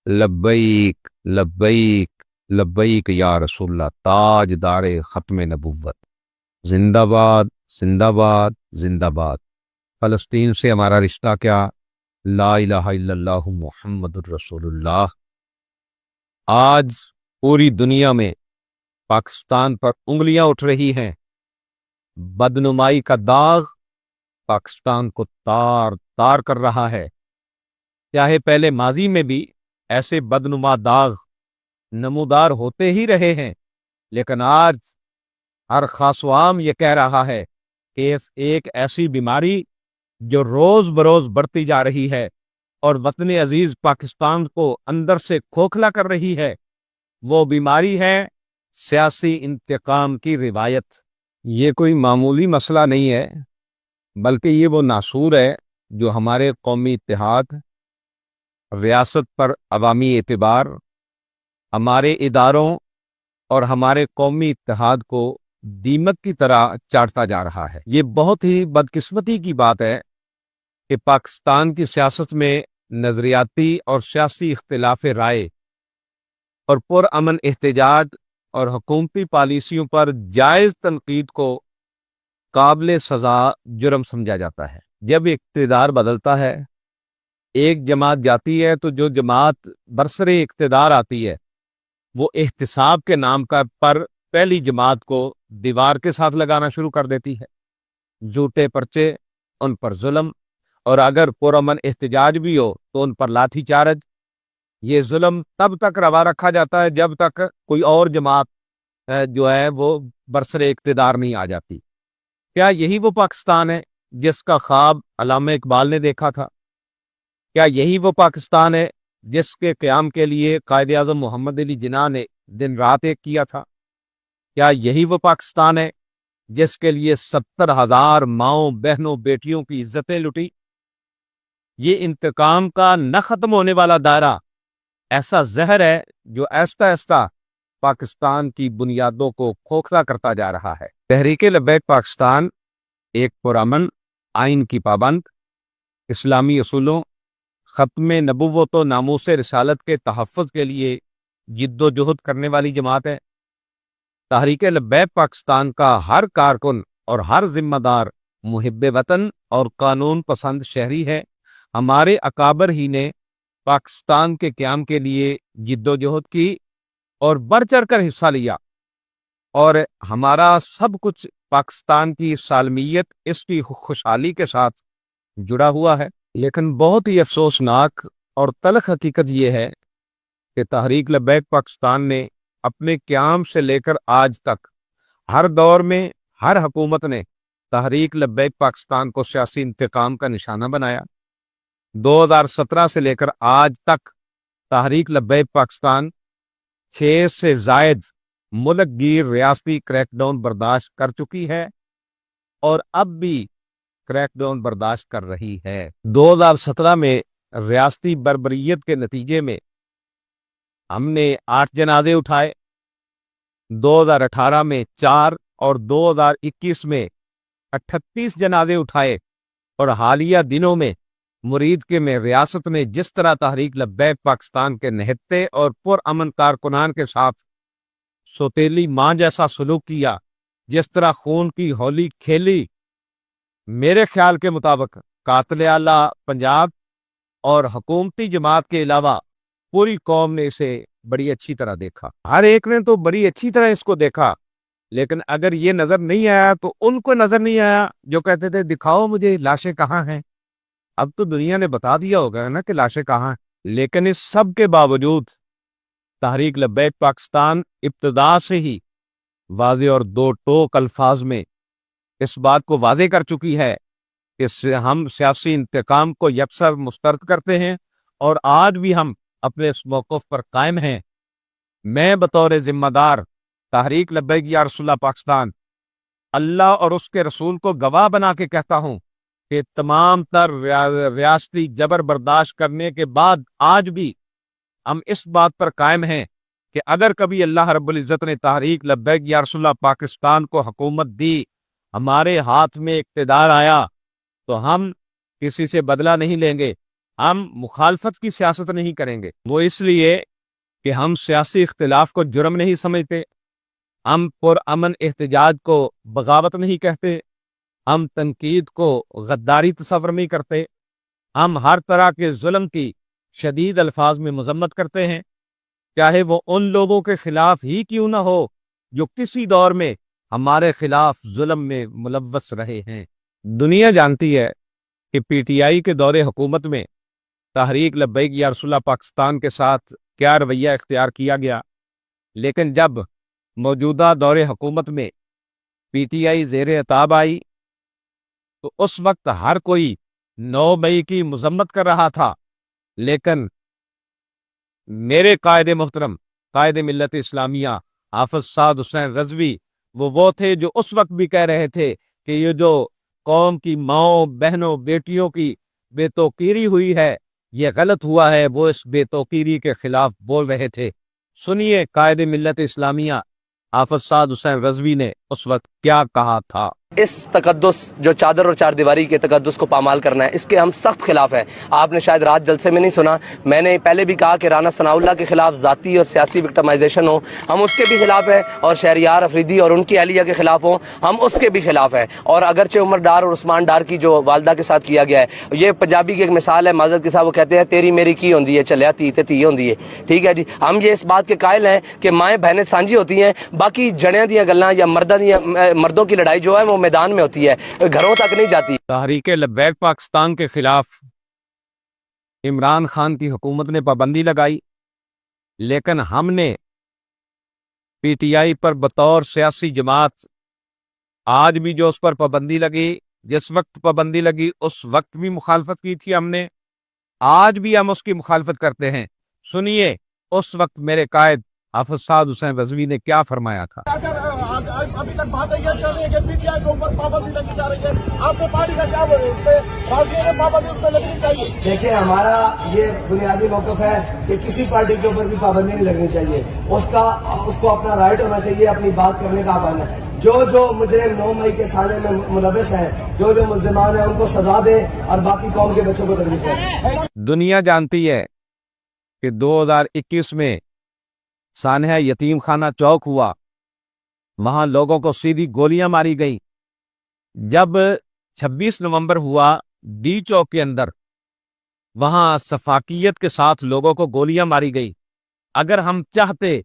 لبیک لبیک لبیک یا رسول اللہ، تاجدار ختم نبوت، زندہ باد زندہ باد زندہ باد۔ فلسطین سے ہمارا رشتہ کیا؟ لا الہ الا اللہ محمد الرسول اللہ۔ آج پوری دنیا میں پاکستان پر انگلیاں اٹھ رہی ہیں، بدنمائی کا داغ پاکستان کو تار تار کر رہا ہے۔ چاہے پہلے ماضی میں بھی ایسے بدنما داغ نمودار ہوتے ہی رہے ہیں، لیکن آج ہر خاص و عام یہ کہہ رہا ہے کہ ایک ایسی بیماری جو روز بروز بڑھتی جا رہی ہے اور وطن عزیز پاکستان کو اندر سے کھوکھلا کر رہی ہے، وہ بیماری ہے سیاسی انتقام کی روایت۔ یہ کوئی معمولی مسئلہ نہیں ہے، بلکہ یہ وہ ناسور ہے جو ہمارے قومی اتحاد، ریاست پر عوامی اعتبار، ہمارے اداروں اور ہمارے قومی اتحاد کو دیمک کی طرح چاٹتا جا رہا ہے۔ یہ بہت ہی بدقسمتی کی بات ہے کہ پاکستان کی سیاست میں نظریاتی اور سیاسی اختلاف رائے اور پرامن احتجاج اور حکومتی پالیسیوں پر جائز تنقید کو قابل سزا جرم سمجھا جاتا ہے۔ جب اقتدار بدلتا ہے، ایک جماعت جاتی ہے، تو جو جماعت برسر اقتدار آتی ہے وہ احتساب کے نام پر پہلی جماعت کو دیوار کے ساتھ لگانا شروع کر دیتی ہے۔ جھوٹے پرچے، ان پر ظلم، اور اگر پرامن احتجاج بھی ہو تو ان پر لاٹھی چارج۔ یہ ظلم تب تک روا رکھا جاتا ہے جب تک کوئی اور جماعت جو ہے وہ برسر اقتدار نہیں آ جاتی۔ کیا یہی وہ پاکستان ہے جس کا خواب علامہ اقبال نے دیکھا تھا؟ کیا یہی وہ پاکستان ہے جس کے قیام کے لیے قائد اعظم محمد علی جناح نے دن رات ایک کیا تھا؟ کیا یہی وہ پاکستان ہے جس کے لیے 70,000 ماؤں بہنوں بیٹیوں کی عزتیں لٹی؟ یہ انتقام کا نہ ختم ہونے والا دائرہ ایسا زہر ہے جو آہستہ آہستہ پاکستان کی بنیادوں کو کھوکھلا کرتا جا رہا ہے۔ تحریک لبیک پاکستان ایک پرامن، آئین کی پابند، اسلامی اصولوں، ختم نبوت و ناموس رسالت کے تحفظ کے لیے جد و جہد کرنے والی جماعت ہے۔ تحریک لبیک پاکستان کا ہر کارکن اور ہر ذمہ دار محب وطن اور قانون پسند شہری ہے۔ ہمارے اکابر ہی نے پاکستان کے قیام کے لیے جد و جہد کی اور بڑھ چڑھ کر حصہ لیا، اور ہمارا سب کچھ پاکستان کی سالمیت، اس کی خوشحالی کے ساتھ جڑا ہوا ہے۔ لیکن بہت ہی افسوسناک اور تلخ حقیقت یہ ہے کہ تحریک لبیک پاکستان نے اپنے قیام سے لے کر آج تک ہر دور میں ہر حکومت نے تحریک لبیک پاکستان کو سیاسی انتقام کا نشانہ بنایا۔ 2017 سے لے کر آج تک تحریک لبیک پاکستان 6 سے زائد ملک گیر ریاستی کریک ڈاؤن برداشت کر چکی ہے، اور اب بھی کریک ڈاؤن برداشت کر رہی ہے۔ 2017 میں ریاستی بربریت کے نتیجے میں ہم نے 8 جنازے اٹھائے، 2018 میں 4 اور 2021 میں 38 جنازے اٹھائے، اور حالیہ دنوں میں مرید کے میں ریاست نے جس طرح تحریک لبیک پاکستان کے نہتے اور پرامن کارکنان کے ساتھ سوتیلی ماں جیسا سلوک کیا، جس طرح خون کی ہولی کھیلی، میرے خیال کے مطابق قاتل اعلیٰ پنجاب اور حکومتی جماعت کے علاوہ پوری قوم نے اسے بڑی اچھی طرح دیکھا۔ ہر ایک نے تو بڑی اچھی طرح اس کو دیکھا، لیکن اگر یہ نظر نہیں آیا تو ان کو نظر نہیں آیا جو کہتے تھے دکھاؤ مجھے لاشیں کہاں ہیں۔ اب تو دنیا نے بتا دیا ہوگا نا کہ لاشیں کہاں ہیں۔ لیکن اس سب کے باوجود تحریک لبیک پاکستان ابتدا سے ہی واضح اور دو ٹوک الفاظ میں اس بات کو واضح کر چکی ہے کہ ہم سیاسی انتقام کو یکسر مسترد کرتے ہیں، اور آج بھی ہم اپنے اس موقف پر قائم ہیں۔ میں بطور ذمہ دار تحریک لبیک یا رسول اللہ پاکستان اللہ اور اس کے رسول کو گواہ بنا کے کہتا ہوں کہ تمام تر ریاستی جبر برداشت کرنے کے بعد آج بھی ہم اس بات پر قائم ہیں کہ اگر کبھی اللہ رب العزت نے تحریک لبیک یا رسول اللہ پاکستان کو حکومت دی، ہمارے ہاتھ میں اقتدار آیا، تو ہم کسی سے بدلہ نہیں لیں گے، ہم مخالفت کی سیاست نہیں کریں گے، وہ اس لیے کہ ہم سیاسی اختلاف کو جرم نہیں سمجھتے، ہم پرامن احتجاج کو بغاوت نہیں کہتے، ہم تنقید کو غداری تصور نہیں کرتے، ہم ہر طرح کے ظلم کی شدید الفاظ میں مذمت کرتے ہیں، چاہے وہ ان لوگوں کے خلاف ہی کیوں نہ ہو جو کسی دور میں ہمارے خلاف ظلم میں ملوث رہے ہیں۔ دنیا جانتی ہے کہ پی ٹی آئی کے دور حکومت میں تحریک لبیک یا رسول اللہ پاکستان کے ساتھ کیا رویہ اختیار کیا گیا، لیکن جب موجودہ دور حکومت میں پی ٹی آئی زیر عتاب آئی تو اس وقت ہر کوئی 9 مئی کی مذمت کر رہا تھا، لیکن میرے قائد محترم قائد ملت اسلامیہ حافظ سعد حسین رضوی وہ تھے جو اس وقت بھی کہہ رہے تھے کہ یہ جو قوم کی ماؤں بہنوں بیٹیوں کی بے توقیری ہوئی ہے یہ غلط ہوا ہے، وہ اس بے توقیری کے خلاف بول رہے تھے۔ سنیے قائد ملت اسلامیہ حافظ سعد حسین رضوی نے اس وقت کیا کہا تھا۔ اس تقدس جو چادر اور چار دیواری کے تقدس کو پامال کرنا ہے، اس کے ہم سخت خلاف ہیں۔ آپ نے شاید رات جلسے میں نہیں سنا، میں نے پہلے بھی کہا کہ رانا ثناء اللہ کے خلاف ذاتی اور سیاسی وکٹمائزیشن ہو، ہم اس کے بھی خلاف ہیں، اور شہریار افریدی اور ان کی اہلیہ کے خلاف ہوں، ہم اس کے بھی خلاف ہیں۔ اور اگرچہ عمر ڈار اور عثمان ڈار کی جو والدہ کے ساتھ کیا گیا ہے، یہ پنجابی کی ایک مثال ہے، معذرت کے ساتھ وہ کہتے ہیں تیری میری کی ہوندی ہے چلیا تی تے تی ہوندی ہے، ٹھیک ہے جی۔ ہم یہ اس بات کے قائل ہیں کہ مائیں بہنیں سانجھی ہوتی ہیں، باقی جڑیاں دیاں گلاں یا مردوں کی لڑائی جو ہے وہ میدان میں ہوتی ہے، گھروں تک نہیں جاتی۔ تحریک لبیک پاکستان کے خلاف عمران خان کی حکومت نے پابندی لگائی، لیکن ہم نے پی ٹی آئی پر بطور سیاسی جماعت آج بھی جو اس پر پابندی لگی، جس وقت پابندی لگی اس وقت بھی مخالفت کی تھی ہم نے، آج بھی ہم اس کی مخالفت کرتے ہیں۔ سنیے اس وقت میرے قائد حافظ سعد حسین رضوی نے کیا فرمایا تھا۔ ابھی تک باتیں یہ چل رہی ہے کہ پی ٹی آئی کے اوپر پابندی لگی جا رہی ہے، آپ نے پارٹی کا کیا بولے اس پہ؟ پابندی اس پہ لگنی چاہیے۔ دیکھیں ہمارا یہ بنیادی موقف ہے کہ کسی پارٹی کے اوپر بھی پابندی نہیں لگنی چاہیے، اس کو اپنا رائٹ ہونا چاہیے اپنی بات کرنے کا آنا ہے۔ جو مجرم 9 مئی کے سالے میں ملوث ہیں، جو ملزمان ہیں ان کو سزا دے اور باقی قوم کے بچوں کو تکلیف دے۔ دنیا جانتی ہے کہ 2021 میں سانحہ یتیم خانہ چوک ہوا، وہاں لوگوں کو سیدھی گولیاں ماری گئی۔ جب 26 نومبر ہوا ڈی چوک کے اندر، وہاں سفاکیت کے ساتھ لوگوں کو گولیاں ماری گئی۔ اگر ہم چاہتے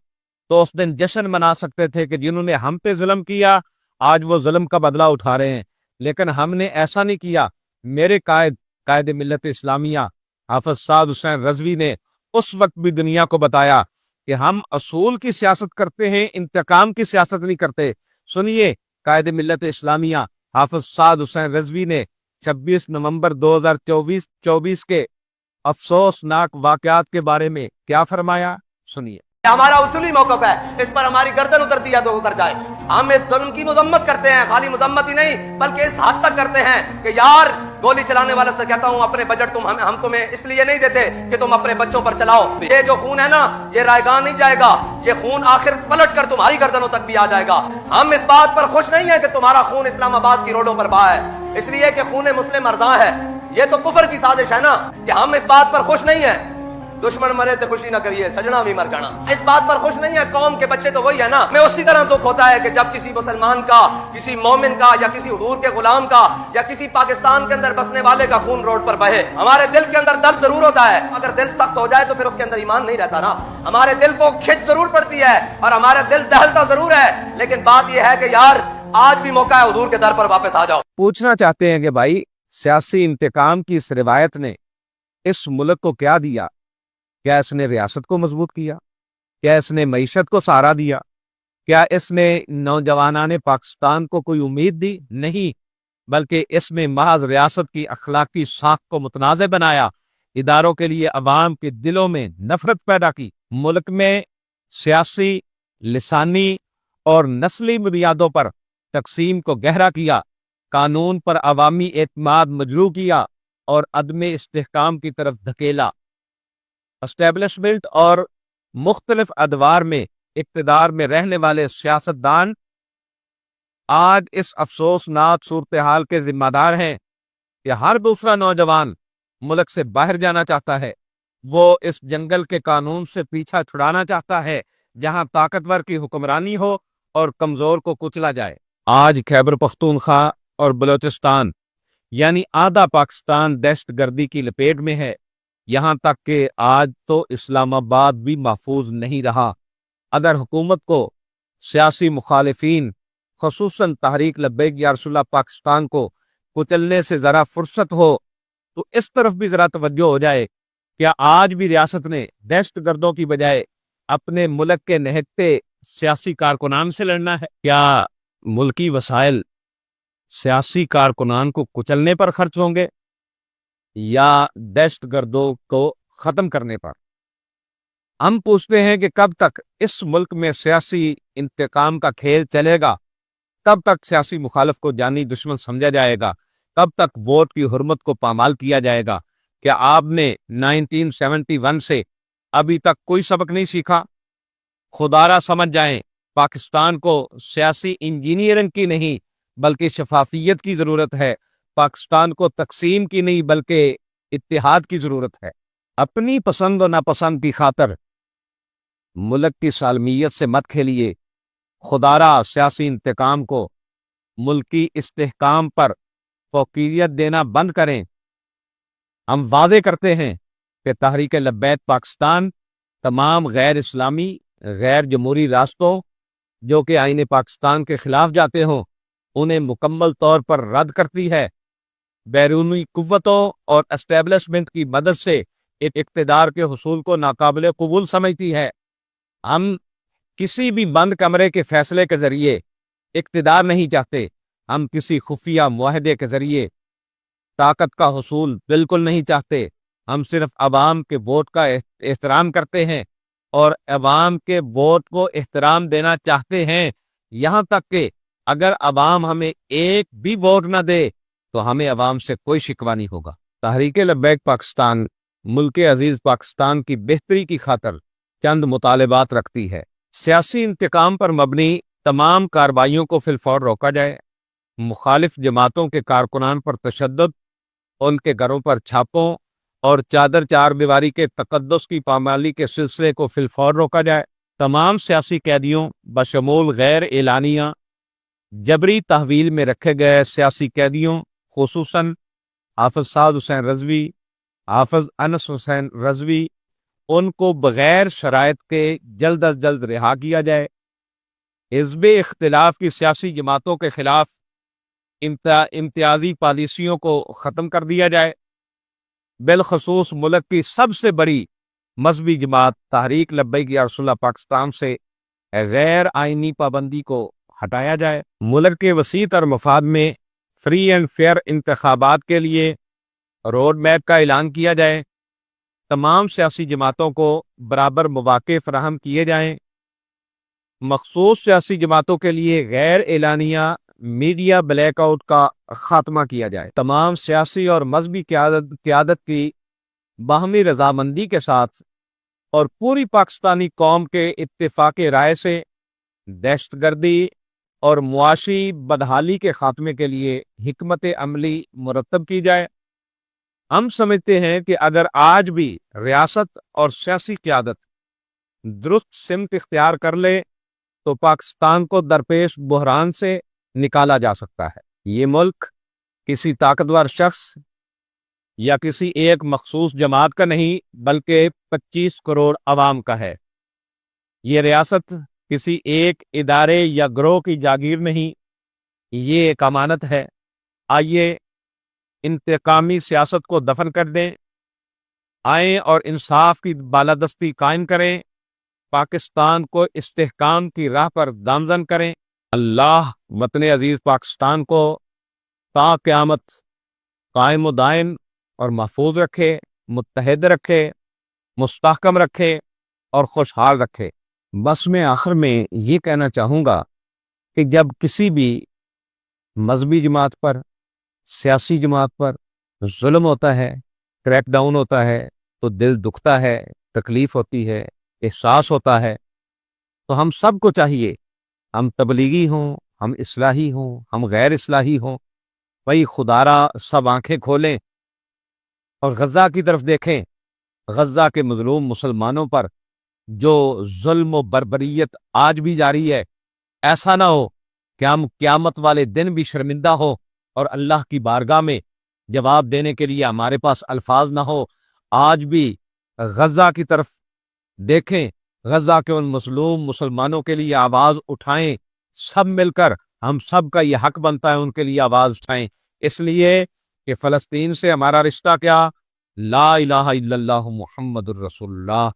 تو اس دن جشن منا سکتے تھے کہ جنہوں نے ہم پہ ظلم کیا آج وہ ظلم کا بدلہ اٹھا رہے ہیں، لیکن ہم نے ایسا نہیں کیا۔ میرے قائد ملت اسلامیہ حافظ سعد حسین رضوی نے اس وقت بھی دنیا کو بتایا کہ ہم اصول کی سیاست کرتے ہیں، انتقام کی سیاست نہیں کرتے۔ سنیے قائد ملت اسلامیہ حافظ سعد حسین رضوی نے 26 نومبر 2024 کے افسوسناک واقعات کے بارے میں کیا فرمایا، سنیے۔ ہمارا اصولی موقف ہے، اس پر ہماری گردن اترتی ہے تو اتر جائے۔ ہم اس ظلم کی مذمت کرتے ہیں، خالی مذمت ہی نہیں بلکہ اس حد تک کرتے ہیں کہ یار گولی چلانے والے سے کہتا ہوں اپنے بجٹ ہم تمہیں اس لیے نہیں دیتے کہ تم اپنے بچوں پر چلاؤ، یہ جو خون ہے نا یہ رائے گاہ نہیں جائے گا، یہ خون آخر پلٹ کر تمہاری گردنوں تک بھی آ جائے گا۔ ہم اس بات پر خوش نہیں ہیں کہ تمہارا خون اسلام آباد کی روڈوں پر بہا ہے، اس لیے کہ خون مسلم ارزاں ہے۔ یہ تو کفر کی سازش ہے نا کہ ہم اس بات پر خوش نہیں ہیں۔ دشمن مرے تو خوشی نہ کریے، سجنا بھی مر جانا، اس بات پر خوش نہیں ہے۔ قوم کے بچے تو وہی ہے نا۔ میں اسی طرح دکھ ہوتا ہے کہ جب کسی مسلمان کا، کسی مومن کا، یا کسی حضور کے غلام کا، یا کسی پاکستان کے اندر بسنے والے کا خون روڈ پر بہے، ہمارے دل کے اندر درد ضرور ہوتا ہے۔ اگر دل سخت ہو جائے تو پھر اس کے اندر ایمان نہیں رہتا نا۔ ہمارے دل کو کھچ ضرور پڑتی ہے اور ہمارا دل دہلتا ضرور ہے، لیکن بات یہ ہے کہ یار آج بھی موقع ہے، حضور کے در پر واپس آ جاؤ۔ پوچھنا چاہتے ہیں کہ بھائی سیاسی انتقام کی اس روایت نے اس ملک کو کیا دیا؟ کیا اس نے ریاست کو مضبوط کیا؟ کیا اس نے معیشت کو سہارا دیا؟ کیا اس نے نوجوانان پاکستان کو کوئی امید دی؟ نہیں، بلکہ اس میں محض ریاست کی اخلاقی ساکھ کو متنازع بنایا، اداروں کے لیے عوام کے دلوں میں نفرت پیدا کی، ملک میں سیاسی، لسانی اور نسلی بنیادوں پر تقسیم کو گہرا کیا، قانون پر عوامی اعتماد مجروح کیا اور عدم استحکام کی طرف دھکیلا۔ اسٹیبلشمنٹ اور مختلف ادوار میں اقتدار میں رہنے والے سیاستدان آج اس افسوسناک صورتحال کے ذمہ دار ہیں کہ ہر دوسرا نوجوان ملک سے باہر جانا چاہتا ہے، وہ اس جنگل کے قانون سے پیچھا چھڑانا چاہتا ہے جہاں طاقتور کی حکمرانی ہو اور کمزور کو کچلا جائے۔ آج خیبر پختونخوا اور بلوچستان یعنی آدھا پاکستان دہشت گردی کی لپیٹ میں ہے، یہاں تک کہ آج تو اسلام آباد بھی محفوظ نہیں رہا۔ اگر حکومت کو سیاسی مخالفین خصوصاً تحریک لبیک یا رسول اللہ پاکستان کو کچلنے سے ذرا فرصت ہو تو اس طرف بھی ذرا توجہ ہو جائے، کیا آج بھی ریاست نے دہشت گردوں کی بجائے اپنے ملک کے نہتے سیاسی کارکنان سے لڑنا ہے؟ کیا ملکی وسائل سیاسی کارکنان کو کچلنے پر خرچ ہوں گے یا دہشت گردوں کو ختم کرنے پر؟ ہم پوچھتے ہیں کہ کب تک اس ملک میں سیاسی انتقام کا کھیل چلے گا؟ کب تک سیاسی مخالف کو جانی دشمن سمجھا جائے گا؟ کب تک ووٹ کی حرمت کو پامال کیا جائے گا؟ کیا آپ نے 1971 سے ابھی تک کوئی سبق نہیں سیکھا؟ خدا را سمجھ جائیں، پاکستان کو سیاسی انجینئرنگ کی نہیں بلکہ شفافیت کی ضرورت ہے۔ پاکستان کو تقسیم کی نہیں بلکہ اتحاد کی ضرورت ہے۔ اپنی پسند و ناپسند کی خاطر ملک کی سالمیت سے مت کھیلیے۔ خدا را سیاسی انتقام کو ملکی استحکام پر فوقیت دینا بند کریں۔ ہم واضح کرتے ہیں کہ تحریک لبیک پاکستان تمام غیر اسلامی، غیر جمہوری راستوں جو کہ آئین پاکستان کے خلاف جاتے ہوں انہیں مکمل طور پر رد کرتی ہے۔ بیرونی قوتوں اور اسٹیبلشمنٹ کی مدد سے اقتدار کے حصول کو ناقابل قبول سمجھتی ہے۔ ہم کسی بھی بند کمرے کے فیصلے کے ذریعے اقتدار نہیں چاہتے، ہم کسی خفیہ معاہدے کے ذریعے طاقت کا حصول بالکل نہیں چاہتے۔ ہم صرف عوام کے ووٹ کا احترام کرتے ہیں اور عوام کے ووٹ کو احترام دینا چاہتے ہیں، یہاں تک کہ اگر عوام ہمیں ایک بھی ووٹ نہ دے تو ہمیں عوام سے کوئی شکوہ نہیں ہوگا۔ تحریک لبیک پاکستان ملک عزیز پاکستان کی بہتری کی خاطر چند مطالبات رکھتی ہے۔ سیاسی انتقام پر مبنی تمام کارروائیوں کو فی الفور روکا جائے، مخالف جماعتوں کے کارکنان پر تشدد، ان کے گھروں پر چھاپوں اور چادر چار دیواری کے تقدس کی پامالی کے سلسلے کو فی الفور روکا جائے، تمام سیاسی قیدیوں بشمول غیر اعلانیہ جبری تحویل میں رکھے گئے سیاسی قیدیوں خصوصاً حافظ سعد حسین رضوی، حافظ انس حسین رضوی، ان کو بغیر شرائط کے جلد از جلد رہا کیا جائے۔ حزب اختلاف کی سیاسی جماعتوں کے خلاف امتیازی پالیسیوں کو ختم کر دیا جائے، بالخصوص ملک کی سب سے بڑی مذہبی جماعت تحریک لبیک یا رسول اللہ پاکستان سے غیر آئینی پابندی کو ہٹایا جائے۔ ملک کے وسیع تر مفاد میں فری اینڈ فیئر انتخابات کے لیے روڈ میپ کا اعلان کیا جائے، تمام سیاسی جماعتوں کو برابر مواقع فراہم کیے جائیں، مخصوص سیاسی جماعتوں کے لیے غیر اعلانیہ میڈیا بلیک آؤٹ کا خاتمہ کیا جائے، تمام سیاسی اور مذہبی قیادت کی باہمی رضامندی کے ساتھ اور پوری پاکستانی قوم کے اتفاق رائے سے دہشت گردی اور معاشی بدحالی کے خاتمے کے لیے حکمت عملی مرتب کی جائے۔ ہم سمجھتے ہیں کہ اگر آج بھی ریاست اور سیاسی قیادت درست سمت اختیار کر لے تو پاکستان کو درپیش بحران سے نکالا جا سکتا ہے۔ یہ ملک کسی طاقتور شخص یا کسی ایک مخصوص جماعت کا نہیں بلکہ 25 کروڑ عوام کا ہے۔ یہ ریاست کسی ایک ادارے یا گروہ کی جاگیر نہیں، یہ ایک امانت ہے۔ آئیے انتقامی سیاست کو دفن کر دیں، آئیں اور انصاف کی بالادستی قائم کریں، پاکستان کو استحکام کی راہ پر گامزن کریں۔ اللہ وطن عزیز پاکستان کو تا قیامت قائم و دائم اور محفوظ رکھے، متحد رکھے، مستحکم رکھے اور خوشحال رکھے۔ بس میں آخر میں یہ کہنا چاہوں گا کہ جب کسی بھی مذہبی جماعت پر، سیاسی جماعت پر ظلم ہوتا ہے، کریک ڈاؤن ہوتا ہے تو دل دکھتا ہے، تکلیف ہوتی ہے، احساس ہوتا ہے۔ تو ہم سب کو چاہیے، ہم تبلیغی ہوں، ہم اصلاحی ہوں، ہم غیر اصلاحی ہوں، بھائی خدا را سب آنکھیں کھولیں اور غزہ کی طرف دیکھیں، غزہ کے مظلوم مسلمانوں پر جو ظلم و بربریت آج بھی جاری ہے، ایسا نہ ہو کہ ہم قیامت والے دن بھی شرمندہ ہو اور اللہ کی بارگاہ میں جواب دینے کے لیے ہمارے پاس الفاظ نہ ہو۔ آج بھی غزہ کی طرف دیکھیں، غزہ کے ان مظلوم مسلمانوں کے لیے آواز اٹھائیں، سب مل کر، ہم سب کا یہ حق بنتا ہے ان کے لیے آواز اٹھائیں، اس لیے کہ فلسطین سے ہمارا رشتہ کیا؟ لا الہ الا اللہ محمد الرسول اللہ